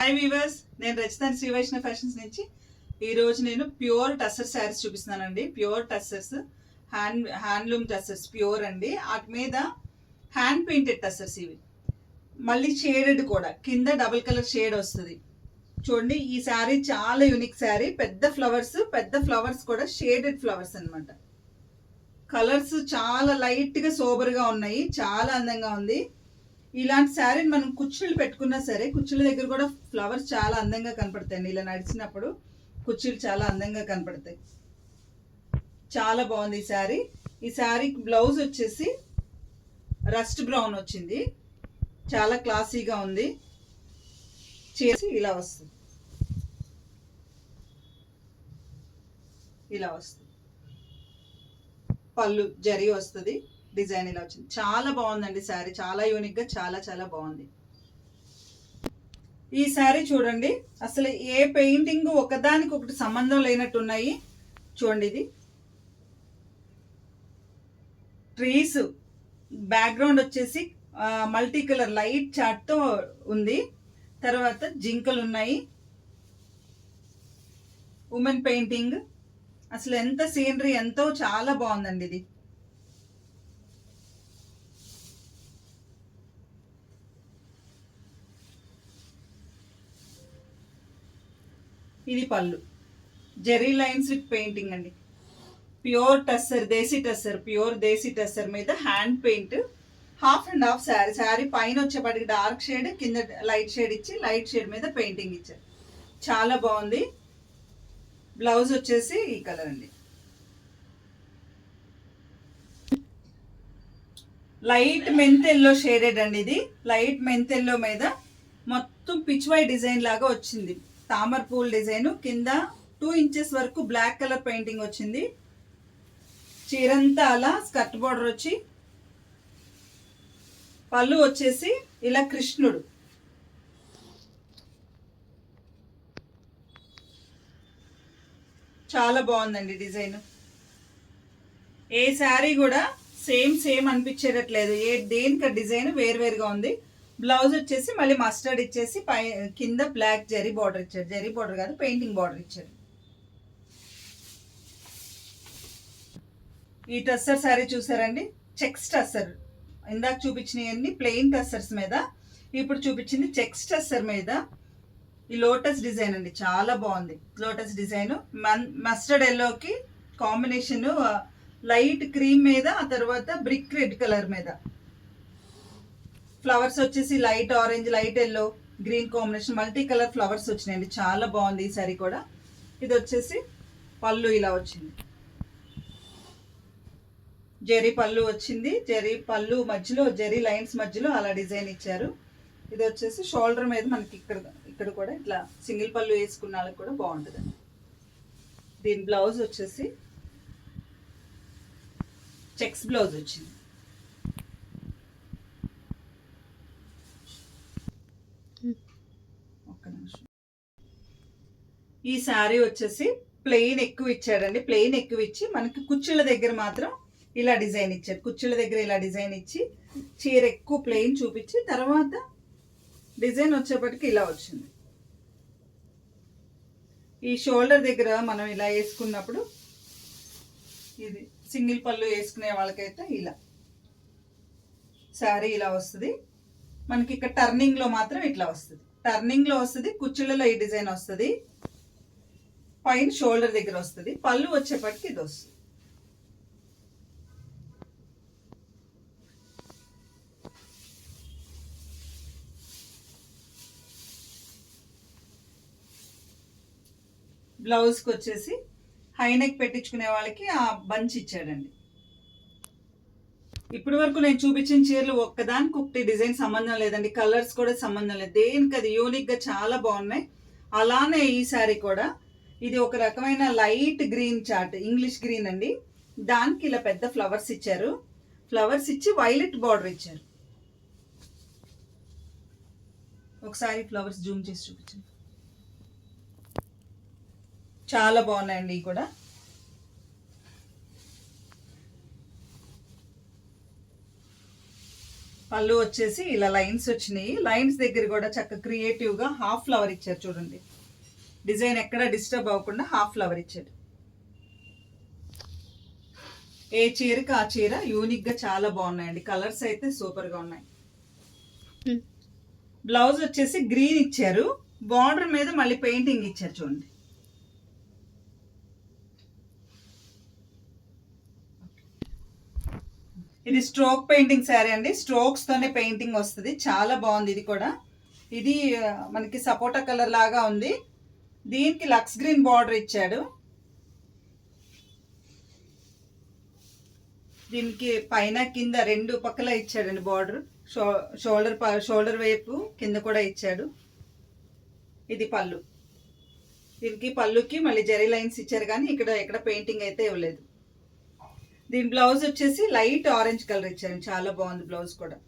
Hi weavers, నేను రచితాని Shri Vaishnav fashions నుంచి ఈరోజు నేను ప్యూర్ టస్సర్ శారీస్ చూపిస్తున్నానండి. Pure tussars, handloom tussars pure అండి. వాటి మీద హ్యాండ్ పెయింటెడ్ టస్సర్స్ ఇవి. మళ్ళీ షేడెడ్ కూడా, కింద డబుల్ కలర్ షేడ్ వస్తుంది. చూడండి, ఈ శారీ చాలా యూనిక్ శారీ. పెద్ద ఫ్లవర్స్ కూడా షేడెడ్ ఫ్లవర్స్ అనమాట. కలర్స్ చాలా లైట్గా సోబర్గా ఉన్నాయి, చాలా అందంగా ఉంది. ఇలాంటి శారీని మనం కుర్చీలు పెట్టుకున్నా సరే, కుర్చీల దగ్గర కూడా ఫ్లవర్స్ చాలా అందంగా కనపడతాయండి. ఇలా నడిచినప్పుడు కుర్చీలు చాలా అందంగా కనపడతాయి. చాలా బాగుంది ఈ శారీ. ఈ శారీకి బ్లౌజ్ వచ్చేసి రస్ట్ బ్రౌన్ వచ్చింది, చాలా క్లాసీగా ఉంది. చేసి ఇలా వస్తుంది, ఇలా వస్తుంది. పళ్ళు జరీ వస్తుంది, డిజైన్ ఇలా వచ్చింది. చాలా బాగుందండి శారీ, చాలా యూనిక్గా, చాలా చాలా బాగుంది. ఈ శారీ చూడండి, అసలు ఏ పెయింటింగ్ ఒకదానికి ఒకటి సంబంధం లేనట్టు ఉన్నాయి. చూడండి, ఇది ట్రీస్ బ్యాక్గ్రౌండ్ వచ్చేసి మల్టీ కలర్ లైట్ చార్ట్తో ఉంది. తర్వాత జింకలు ఉన్నాయి, ఉమెన్ పెయింటింగ్. అసలు ఎంత సీనరీ, ఎంతో చాలా బాగుందండి ఇది. ఇది పళ్ళు, జెరీ లైన్స్ విత్ పెయింటింగ్ అండి. ప్యూర్ టస్సర్, ప్యూర్ దేశీ టస్సర్ మీద hand paint. Half and half sari. Sari పైన వచ్చేప్పటికి డార్క్ షేడ్, కింద లైట్ షేడ్ ఇచ్చి లైట్ షేడ్ మీద పెయింటింగ్ ఇచ్చారు. చాలా బాగుంది. బ్లౌజ్ వచ్చేసి ఈ కలర్ అండి, లైట్ మెంత్ ఎల్లో షేడెడ్ అండి. ఇది లైట్ మెంత్ ఎల్లో మీద మొత్తం పిచ్వై డిజైన్ లాగా వచ్చింది. తామర్ పూల్ డిజైన్, కింద 2 ఇంచెస్ వరకు బ్లాక్ కలర్ పెయింటింగ్ వచ్చింది. చీరంతా అలా స్కర్ట్ బార్డర్ వచ్చి, పళ్ళు వచ్చేసి ఇలా కృష్ణుడు. చాలా బాగుందండి డిజైన్. ఏ శారీ కూడా సేమ్ అనిపించేటట్లేదు, దేనికి డిజైన్ వేరువేరుగా ఉంది. బ్లౌజ్ వచ్చేసి మళ్ళీ మస్టర్డ్ ఇచ్చేసి కింద బ్లాక్ జరీ బార్డర్ ఇచ్చారు. జరీ బార్డర్ కాదు, పెయింటింగ్ బార్డర్ ఇచ్చారు. ఈ టస్సర్ శారీ చూసారండి, చెక్స్ టస్సర్. ఇందాక చూపించినవన్నీ ప్లెయిన్ టస్సర్స్ మీద, ఇప్పుడు చూపించింది చెక్స్ టస్సర్ మీద. ఈ లోటస్ డిజైన్ అండి, చాలా బాగుంది. లోటస్ డిజైన్ మస్టర్డ్ ఎల్లోకి కాంబినేషన్, లైట్ క్రీమ్ మీద, ఆ తర్వాత బ్రిక్ రెడ్ కలర్ మీద. ఫ్లవర్స్ వచ్చేసి light orange, light yellow, green combination, multi colour flowers వచ్చినాయండి. చాలా బాగుంది ఈ సారీ కూడా. ఇది వచ్చేసి పళ్ళు ఇలా వచ్చింది, జెరీ పళ్ళు వచ్చింది. జెరీ పళ్ళు మధ్యలో, జెరీ లైన్స్ మధ్యలో అలా డిజైన్ ఇచ్చారు. ఇది వచ్చేసి షోల్డర్ మీద మనకి ఇక్కడ కూడా ఇట్లా సింగిల్ పళ్ళు వేసుకున్న వాళ్ళకి కూడా బాగుంటుంది. దీని బ్లౌజ్ వచ్చేసి చెక్స్ బ్లౌజ్ వచ్చింది. ఈ శారీ వచ్చేసి ప్లెయిన్ ఎక్కువ ఇచ్చాడండి. ప్లెయిన్ ఎక్కువ ఇచ్చి మనకి కుచ్చుళ్ళ దగ్గర మాత్రం ఇలా డిజైన్ ఇచ్చారు. కుచ్చుళ్ళ దగ్గర ఇలా డిజైన్ ఇచ్చి చీర ఎక్కువ ప్లెయిన్ చూపించి, తర్వాత డిజైన్ వచ్చేప్పటికి ఇలా వచ్చింది. ఈ షోల్డర్ దగ్గర మనం ఇలా వేసుకున్నప్పుడు, ఇది సింగిల్ పళ్ళు వేసుకునే వాళ్ళకైతే ఇలా శారీ ఇలా వస్తుంది. మనకి ఇక్కడ టర్నింగ్లో మాత్రం ఇట్లా వస్తుంది. టర్నింగ్లో వస్తుంది, కుచ్చుళ్ళలో ఈ డిజైన్ వస్తుంది, పైన షోల్డర్ దగ్గర వస్తుంది. పళ్ళు వచ్చేప్పటికి ఇది వస్తుంది. బ్లౌజ్కి వచ్చేసి హైనెక్ పెట్టించుకునే వాళ్ళకి ఆ బంచ్ ఇచ్చాడండి. ఇప్పటి వరకు నేను చూపించిన చీరలు ఒక్కదానికి ఒకటి డిజైన్ సంబంధం లేదండి, కలర్స్ కూడా సంబంధం లేదు. దేనికి అది యూనిక్గా చాలా బాగున్నాయి. అలానే ఈ శారీ కూడా, ఇది ఒక రకమైన light green chart, English green అండి. దానికి ఇలా పెద్ద ఫ్లవర్స్ ఇచ్చారు. ఫ్లవర్స్ ఇచ్చి వైలెట్ బార్డర్ ఇచ్చారు. ఒకసారి ఫ్లవర్స్ జూమ్ చేసి చూపించండి. చాలా బాగున్నాయండి ఇవి కూడా. పళ్ళు వచ్చేసి ఇలా లైన్స్ వచ్చినాయి. లైన్స్ దగ్గర కూడా చక్కగా క్రియేటివ్గా హాఫ్ ఫ్లవర్ ఇచ్చారు చూడండి. డిజైన్ ఎక్కడ డిస్టర్బ్ అవ్వకుండా హాఫ్ ఫ్లవర్ ఇచ్చారు. ఏ చీరకి ఆ చీర యూనిక్గా చాలా బాగున్నాయండి. కలర్స్ అయితే సూపర్గా ఉన్నాయి. బ్లౌజ్ వచ్చేసి గ్రీన్ ఇచ్చారు. బార్డర్ మీద మళ్ళీ పెయింటింగ్ ఇచ్చారు చూడండి. ఇది స్ట్రోక్ పెయింటింగ్ శారీ అండి. స్ట్రోక్స్ తోనే పెయింటింగ్ వస్తుంది. చాలా బాగుంది. ఇది కూడా ఇది మనకి సపోటా కలర్ లాగా ఉంది. దీనికి లక్స్ గ్రీన్ బార్డర్ ఇచ్చాడు. దీనికి పైన కింద రెండు పక్కల ఇచ్చాడండి బార్డర్. షోల్డర్ వైపు కింద కూడా ఇచ్చాడు. ఇది పళ్ళు. దీనికి పళ్ళుకి మళ్ళీ జరీ లైన్స్ ఇచ్చారు కానీ ఇక్కడ పెయింటింగ్ అయితే ఇవ్వలేదు. దీని బ్లౌజ్ వచ్చేసి లైట్ ఆరెంజ్ కలర్ ఇచ్చారు. చాలా బాగుంది బ్లౌజ్ కూడా.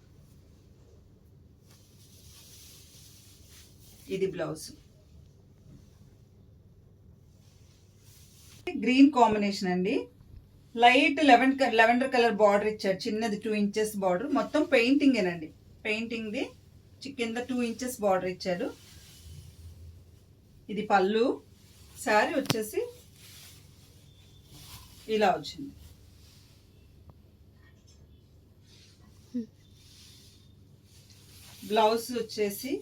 ఇది బ్లౌజ్ గ్రీన్ కాంబినేషన్ అండి. లైట్ లెవెండర్ కలర్ బార్డర్ ఇచ్చారు. చిన్నది 2 ఇంచెస్ బార్డర్. మొత్తం పెయింటింగేనండి. పెయింటింగ్ది కింద 2 ఇంచెస్ బార్డర్ ఇచ్చాడు. ఇది పళ్ళు. శారీ వచ్చేసి ఇలా వచ్చింది. బ్లౌజ్ వచ్చేసి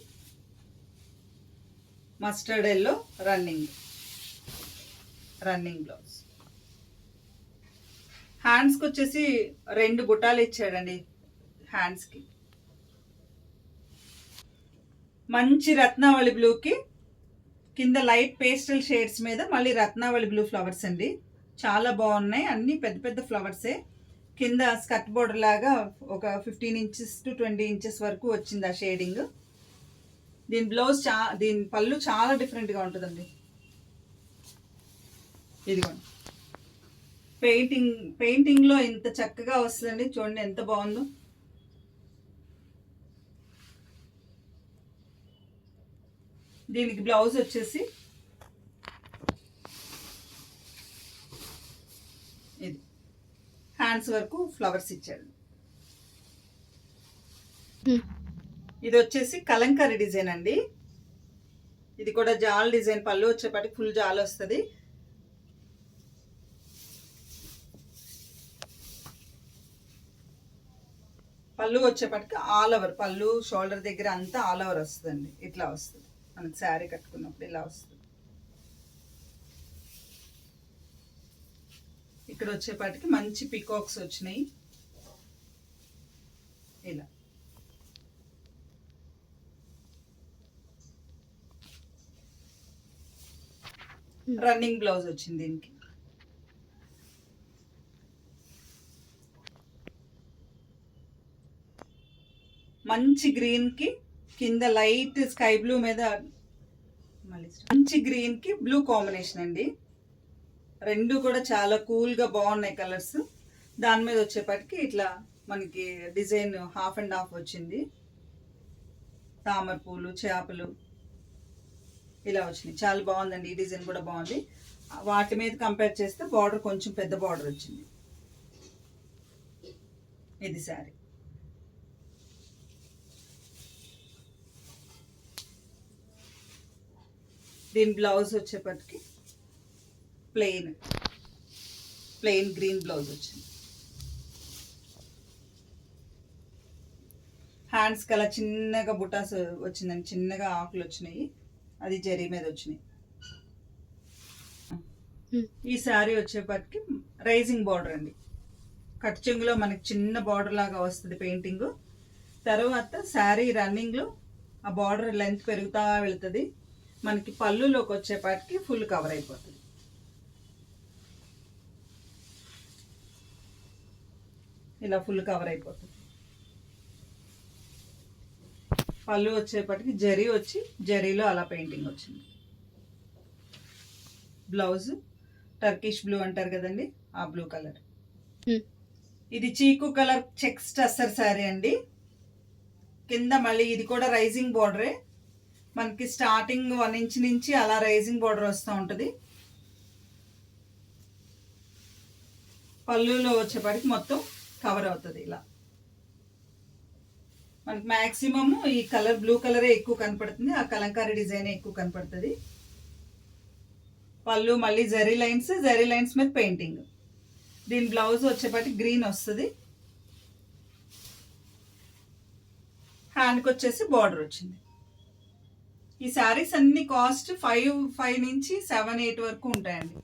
మస్టర్డ్ ఎల్లో రన్నింగ్ బ్లౌజ్. హ్యాండ్స్కి వచ్చేసి 2 బుట్టాలు ఇచ్చాడండి. హ్యాండ్స్కి మంచి రత్నావళి బ్లూకి కింద లైట్ పేస్టల్ షేడ్స్ మీద మళ్ళీ రత్నావళి బ్లూ ఫ్లవర్స్ అండి. చాలా బాగున్నాయి. అన్ని పెద్ద పెద్ద ఫ్లవర్సే. కింద స్కర్ట్ బోర్డర్ లాగా ఒక 15 ఇంచెస్ టు 20 ఇంచెస్ వరకు వచ్చింది ఆ షేడింగ్. దీని బ్లౌజ్ దీని పళ్ళు చాలా డిఫరెంట్గా ఉంటుందండి. ఇదిగోండి పెయింటింగ్లో ఇంత చక్కగా వస్తుందండి. చూడండి ఎంత బాగుందో. దీనికి బ్లౌజ్ వచ్చేసి ఇది హ్యాండ్స్ వరకు ఫ్లవర్స్ ఇచ్చాడు. ఇది వచ్చేసి కలంకారీ డిజైన్ అండి. ఇది కూడా జాల్ డిజైన్. పళ్ళు వచ్చేపాటికి ఫుల్ జాల్ వస్తుంది. పళ్ళు వచ్చేపాటికి ఆల్ ఓవర్, పళ్ళు షోల్డర్ దగ్గర అంతా ఆల్ ఓవర్ వస్తుందండి. ఇట్లా వస్తుంది మనకి శారీ కట్టుకున్నప్పుడు ఇలా వస్తుంది. ఇక్కడ వచ్చేపాటికి మంచి పికాక్స్ వచ్చినాయి. ఇలా రన్నింగ్ బ్లౌజ్ వచ్చింది. దీనికి మంచి గ్రీన్కి కింద లైట్ స్కై బ్లూ మీద మంచి గ్రీన్కి బ్లూ కాంబినేషన్ అండి. రెండు కూడా చాలా కూల్గా బాగున్నాయి కలర్స్. దాని మీద వచ్చేపటికి ఇట్లా మనకి డిజైన్ హాఫ్ అండ్ హాఫ్ వచ్చింది. తామర పూలు, చేపలు ఇలా వచ్చినాయి. చాలా బాగుందండి. ఈ డిజైన్ కూడా బాగుంది. వాటి మీద కంపేర్ చేస్తే బార్డర్ కొంచెం పెద్ద బార్డర్ వచ్చింది. ఇది శారీ. దీని బ్లౌజ్ వచ్చేపటికి ప్లెయిన్ గ్రీన్ బ్లౌజ్ వచ్చింది. హ్యాండ్స్కి అలా చిన్నగా బుటాస్ వచ్చిందండి. చిన్నగా ఆకులు వచ్చినాయి. అది జరీ మీద వచ్చినాయి. ఈ శారీ వచ్చేపటికి రైజింగ్ బార్డర్ అండి. కట్ చెంగులో మనకి చిన్న బార్డర్ లాగా వస్తుంది పెయింటింగ్. తర్వాత శారీ రన్నింగ్లో ఆ బార్డర్ లెంత్ పెరుగుతా వెళ్తుంది. మనకి పళ్ళులోకి వచ్చేపాటికి ఫుల్ కవర్ అయిపోతుంది. ఇలా ఫుల్ కవర్ అయిపోతుంది. పళ్ళు వచ్చేపటికి జరీ వచ్చి జరీలో అలా పెయింటింగ్ వచ్చింది. బ్లౌజ్ టర్కిష్ బ్లూ అంటారు కదండి, ఆ బ్లూ కలర్. ఇది చీకు కలర్ చెక్స్ టస్సర్ శారీ అండి. కింద మళ్ళీ ఇది కూడా రైజింగ్ బార్డరే. మనకి స్టార్టింగ్ 1 ఇంచ్ నుంచి అలా రైజింగ్ బార్డర్ వస్తూ ఉంటుంది. పళ్ళులో వచ్చేపాటికి మొత్తం కవర్ అవుతుంది ఇలా. మనకి మ్యాక్సిమమ్ ఈ కలర్ బ్లూ కలరే ఎక్కువ కనపడుతుంది, ఆ కలంకారీ డిజైన్ ఎక్కువ కనపడుతుంది. పళ్ళు మళ్ళీ జరీ లైన్స్ మీద పెయింటింగ్. దీని బ్లౌజ్ వచ్చేపాటి గ్రీన్ వస్తుంది. హ్యాండ్కి వచ్చేసి బార్డర్ వచ్చింది. ఈ శారీస్ అన్ని కాస్ట్ 5 నుంచి 7, 8 వరకు ఉంటాయండి.